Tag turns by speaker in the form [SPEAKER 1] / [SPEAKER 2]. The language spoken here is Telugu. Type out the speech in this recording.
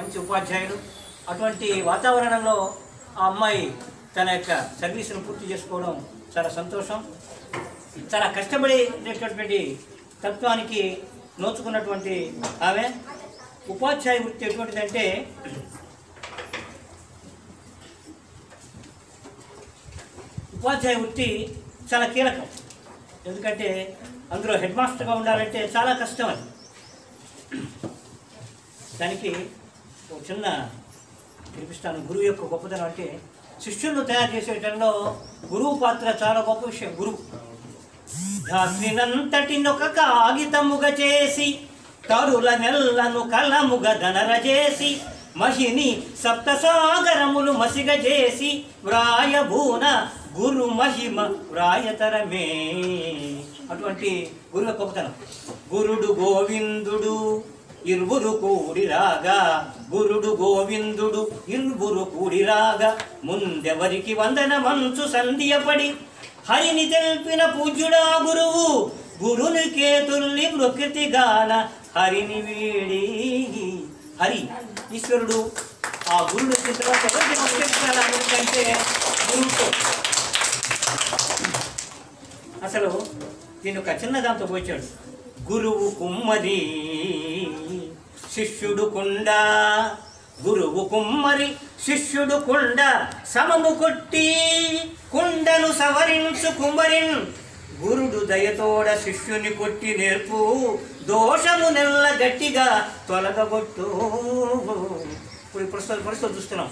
[SPEAKER 1] మంచి ఉపాధ్యాయుడు. అటువంటి వాతావరణంలో ఆ అమ్మాయి తన యొక్క సర్వీసును పూర్తి చేసుకోవడం చాలా సంతోషం. చాలా కష్టపడేటటువంటి తత్వానికి నోచుకున్నటువంటి ఆమె. ఉపాధ్యాయ వృత్తి ఎటువంటిదంటే ఉపాధ్యాయ వృత్తి చాలా కీలకం. ఎందుకంటే అందులో హెడ్ మాస్టర్గా ఉండాలంటే చాలా కష్టం. అది దానికి ఒక చిన్న వినిపిస్తాను. గురువు యొక్క గొప్పతనం అంటే శిష్యులను తయారు చేసేటంలో గురువు పాత్ర చాలా గొప్ప విషయం. గురువు ధాత్రినంతటినొక కాగితముగా చేసి తరుల నెల్లను కలముగ ధనరజేసి మహిని సప్తసాగరములు మసిగ చేసి వ్రాయభూన గురు మహిమ వ్రాయతరమే. అటువంటి గురువు గొప్పతనం. గురుడు గోవిందుడు ఇరువురు కూడిరాగా, గురుడు గోవిందుడు ఇరువురు కూడిరాగా, ముందెవరికి వందన మంచు సంధ్యపడి హరిని తెలిపిన పూజ్యుడా గురువు, గురుని కేతుల్ని ప్రకృతిగాన హరిని వీడి. హరి ఈశ్వరుడు. ఆ గురుడు వచ్చిన తర్వాత ఎవరికి నమస్కరించాలంటే గురువుతో. అసలు దీని ఒక చిన్న దాంతో పోచాడు. గురువు కుమ్మరి శిష్యుడు కుండ, గురువు కుమ్మరి శిష్యుడు కుండ, సమము కొట్టి కుండను సవరించు కుమ్మరిన్, గురుడు దయతోడ శిష్యుని కొట్టి నేర్పు, దోషము నెల్ల గట్టిగా తొలగబొట్టు. ఇప్పుడు పరిస్థితులు చూస్తున్నాం.